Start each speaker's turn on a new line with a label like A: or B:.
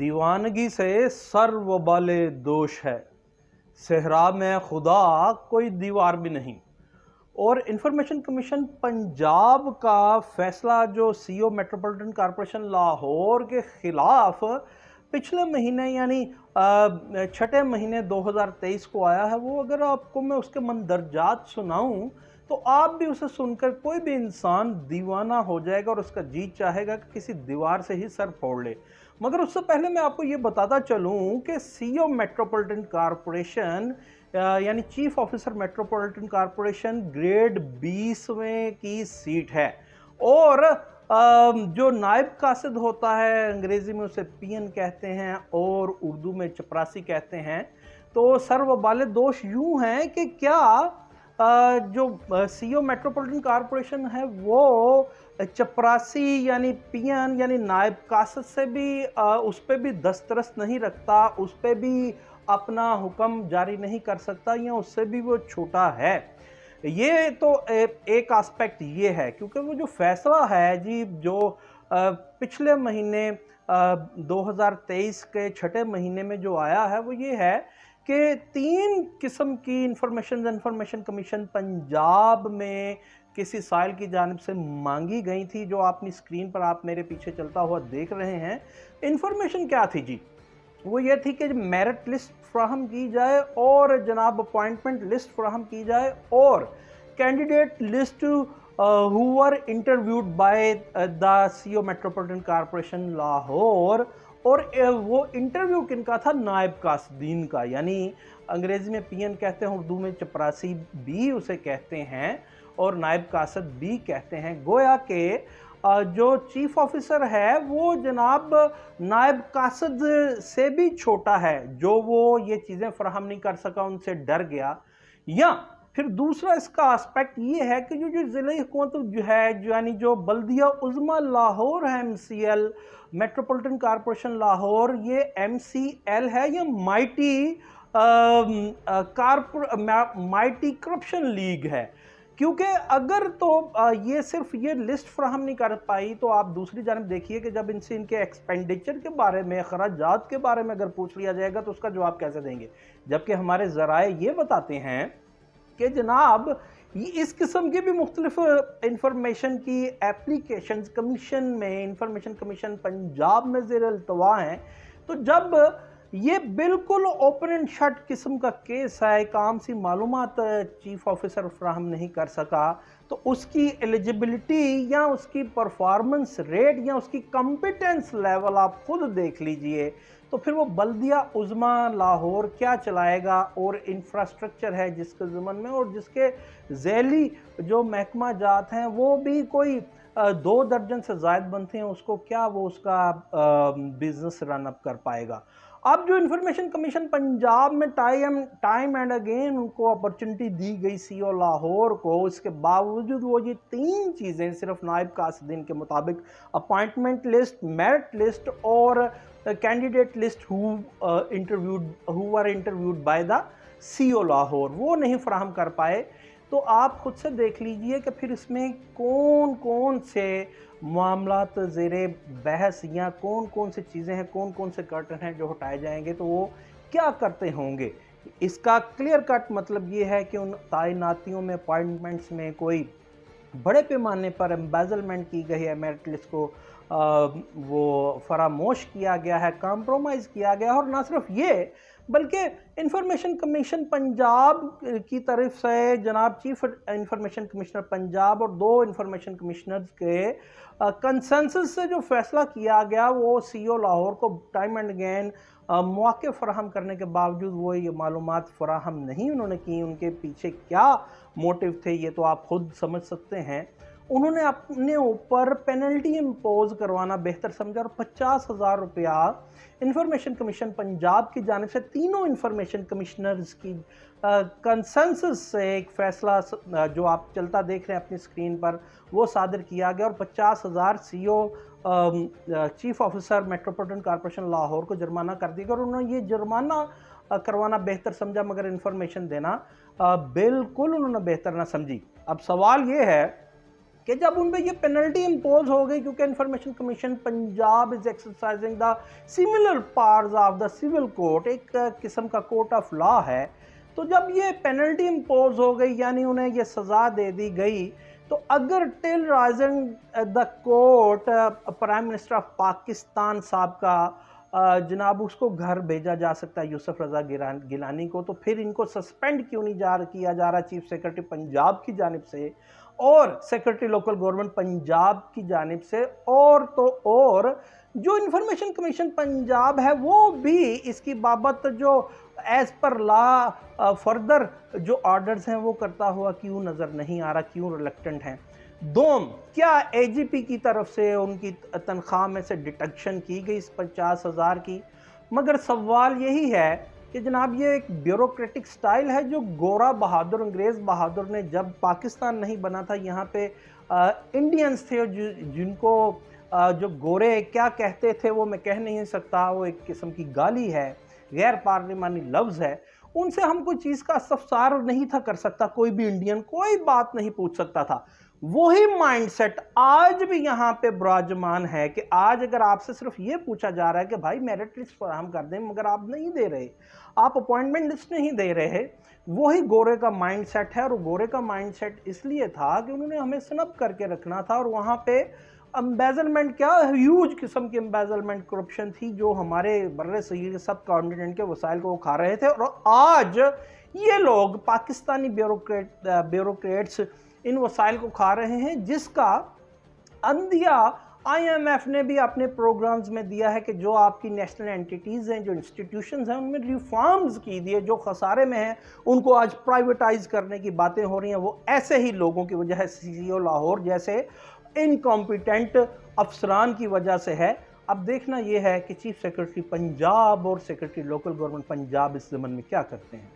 A: दीवानगी से सर्व बाले दोष है, सहरा में खुदा कोई दीवार भी नहीं। और इंफॉर्मेशन कमीशन पंजाब का फैसला जो सीओ मेट्रोपॉलिटन कॉरपोरेशन लाहौर के खिलाफ पिछले महीने यानी छठे महीने 2023 को आया है, वो अगर आपको मैं उसके मंदरजात सुनाऊं तो आप भी उसे सुनकर कोई भी इंसान दीवाना हो जाएगा और उसका जी चाहेगा कि किसी दीवार से ही सर फोड़ ले। मगर उससे पहले मैं आपको ये बताता चलूं कि सीओ मेट्रोपॉलिटन कॉरपोरेशन यानी chief officer metropolitan corporation grade 20वें की सीट है और जो नायब कासिद होता है, अंग्रेजी में उसे पीएन कहते हैं और उर्दू में चपरासी कहते हैं। तो सर्व बाले दोष यूं हैं कि क्या जो सीओ मेट्रोपॉलिटन कॉरपोरेशन है वो चपरासी यानी पीएन यानी नायब कासिद से भी उस पर भी दस्तरस नहीं रखता, उस पर भी अपना हुक्म जारी नहीं कर सकता या उससे भी वो छोटा है। ये तो एक एस्पेक्ट ये है, क्योंकि वो जो फैसला है जी जो पिछले महीने 2023 के छठे महीने में जो आया है वो ये है कि 3 किस्म की इंफॉर्मेशन कमीशन पंजाब में किसी साइल की जानिब से मांगी गई थी, जो अपनी स्क्रीन पर आप मेरे पीछे चलता हुआ देख रहे हैं। इंफॉर्मेशन क्या थी जी? वो ये थी कि मेरिट लिस्ट फ्राहम की जाए और जनाब अपॉइंटमेंट लिस्ट फ्राहम की जाए और candidate list who were interviewed by the CO metropolitan corporation Lahore. और वो इंटरव्यू किनका था? नायब कासिदीन का, यानी अंग्रेजी में पीएन कहते हैं, उर्दू में चपरासी भी उसे कहते हैं और नायब कासिद भी कहते हैं। गोया के जो चीफ ऑफिसर है वो जनाब नायब कासिद से भी छोटा है, जो वो ये चीज़ें फराहम नहीं कर सका, उनसे डर गया। या फिर दूसरा इसका एस्पेक्ट ये है कि जो ज़िले हुकूमत जो है यानी जो बल्दिया उज़्मा लाहौर है, MCL मेट्रोपॉलिटन कॉरपोरेशन लाहौर, ये MCL है या माइटी करप्शन लीग है। क्योंकि अगर तो ये सिर्फ ये लिस्ट फ्राहम नहीं कर पाई तो आप दूसरी जानब देखिए कि जब इनसे इनके एक्सपेंडिचर के बारे में, खराजात के बारे में अगर पूछ लिया जाएगा तो उसका जवाब कैसे देंगे? जबकि हमारे ज़राए ये बताते हैं कि जनाब इस किस्म की भी मुख्तलिफ इंफॉर्मेशन की एप्लीकेशन कमीशन में, इंफॉर्मेशन कमीशन पंजाब में ज़ेर अल्तवा हैं। तो जब ये बिल्कुल ओपन एंड शट किस्म का केस है, एक आम सी मालूमात चीफ ऑफिसर फ्राहम नहीं कर सका, तो उसकी एलिजिबिलिटी या उसकी परफॉर्मेंस रेट या उसकी कॉम्पिटेंस लेवल आप खुद देख लीजिए। तो फिर वो बल्दिया उज़्मा लाहौर क्या चलाएगा? और इंफ्रास्ट्रक्चर है जिसके ज़मन में और जिसके ज़ैली जो महकमा जात हैं वो भी कोई 2 दर्जन से ज़ायद बनते हैं, उसको क्या वो उसका बिजनेस रन अप कर पाएगा? अब जो इंफॉर्मेशन कमीशन पंजाब में टाइम एंड अगेन उनको अपॉर्चुनिटी दी गई सीओ लाहौर को, इसके बावजूद वो ये 3 चीज़ें सिर्फ नायब कासिदीन के मुताबिक अपॉइंटमेंट लिस्ट, मेरिट लिस्ट और candidate list who were interviewed by the CO Lahore, वो नहीं फराहम कर पाए। तो आप खुद से देख लीजिए कि फिर इसमें कौन कौन से मामलात ज़ेरे बहस या कौन कौन से चीज़ें हैं, कौन कौन से कर्टन हैं जो हटाए जाएंगे, तो वो क्या करते होंगे। इसका क्लियर कट मतलब ये है कि उन तैनातियों में, अपॉइंटमेंट्स में कोई बड़े पैमाने पर एम्बेजलमेंट की गई है, मेरिट लिस्ट को वो फरामोश किया गया है, कॉम्प्रोमाइज़ किया गया है। और ना सिर्फ ये बल्कि इंफॉर्मेशन कमीशन पंजाब की तरफ से जनाब चीफ इंफॉर्मेशन कमिश्नर पंजाब और 2 इंफॉर्मेशन कमिश्नर्स के कंसेंसस से जो फैसला किया गया, वो सीओ लाहौर को टाइम एंड अगेन मौके फराहम करने के बावजूद वो ये मालूमात फराहम नहीं उन्होंने की। उनके पीछे क्या मोटिव थे ये तो आप खुद समझ सकते हैं। उन्होंने अपने ऊपर पेनल्टी इम्पोज करवाना बेहतर समझा और 50,000 रुपया इंफॉर्मेशन कमीशन पंजाब की जानिब से तीनों इंफॉर्मेशन कमिश्नर्स की कंसेंसस से एक फैसला जो आप चलता देख रहे हैं अपनी स्क्रीन पर, वो सादर किया गया और 50,000 CO chief officer metropolitan corporation Lahore को जुर्माना कर दिया। और उन्होंने ये जुर्माना करवाना बेहतर समझा, मगर इंफॉर्मेशन देना बिल्कुल उन्होंने बेहतर ना समझी। अब सवाल ये है कि जब उन पे ये पेनल्टी इम्पोज हो गई, क्योंकि information commission Punjab is exercising the similar powers of the civil court, एक किस्म का कोर्ट ऑफ लॉ है, तो जब ये पेनल्टी इम्पोज हो गई यानी उन्हें ये सज़ा दे दी गई, तो अगर till rising the court prime minister of Pakistan साहब का जनाब उसको घर भेजा जा सकता है यूसुफ रज़ा गिलानी को, तो फिर इनको सस्पेंड क्यों नहीं किया जा रहा चीफ सेक्रेटरी पंजाब की जानिब से और सेक्रेटरी लोकल गवर्नमेंट पंजाब की जानिब से। और तो और जो इंफॉर्मेशन कमीशन पंजाब है वो भी इसकी बाबत जो एज पर लॉ फर्दर जो ऑर्डर्स हैं वो करता हुआ क्यों नज़र नहीं आ रहा, क्यों रिलक्टेंट हैं। दोम, क्या एजीपी की तरफ से उनकी तनख्वाह में से डिडक्शन की गई इस 50,000 की? मगर सवाल यही है कि जनाब ये एक ब्यूरोक्रेटिक स्टाइल है जो गोरा बहादुर, अंग्रेज़ बहादुर ने जब पाकिस्तान नहीं बना था, यहाँ पे इंडियंस थे जिनको जो गोरे क्या कहते थे वो मैं कह नहीं सकता, वो एक किस्म की गाली है, गैर पार्लिमानी लफ्ज़ है, उनसे हम कोई चीज़ का इस्तफसार नहीं था कर सकता, कोई भी इंडियन कोई बात नहीं पूछ सकता था। वही माइंडसेट आज भी यहाँ पे विराजमान है कि आज अगर आपसे सिर्फ ये पूछा जा रहा है कि भाई मेरिट लिस्ट फराहम कर दें, मगर आप नहीं दे रहे, आप अपॉइंटमेंट लिस्ट नहीं दे रहे, वही गोरे का माइंडसेट है। और गोरे का माइंडसेट इसलिए था कि उन्होंने हमें स्नब करके रखना था, और वहाँ पे एम्बेजलमेंट, क्या ह्यूज किस्म की एम्बेजलमेंट करप्शन थी जो हमारे बर्रे सगीर के सब कॉन्टिनेंट के वसाइल को खा रहे थे। और आज ये लोग पाकिस्तानी ब्यूरोक्रेट्स इन वसाइल को खा रहे हैं, जिसका अंदिया IMF ने भी अपने प्रोग्राम्स में दिया है कि जो आपकी नेशनल एंटिटीज़ हैं, जो इंस्टीट्यूशंस हैं, उनमें रिफॉर्म्स की दिए, जो खसारे में हैं उनको आज प्राइवेटाइज करने की बातें हो रही हैं। वो ऐसे ही लोगों की वजह से, CEO लाहौर जैसे इनकॉम्पिटेंट अफसरान की वजह से है। अब देखना यह है कि चीफ सेक्रेटरी पंजाब और सेक्रेटरी लोकल गवर्नमेंट पंजाब इस ज़मन में क्या करते हैं।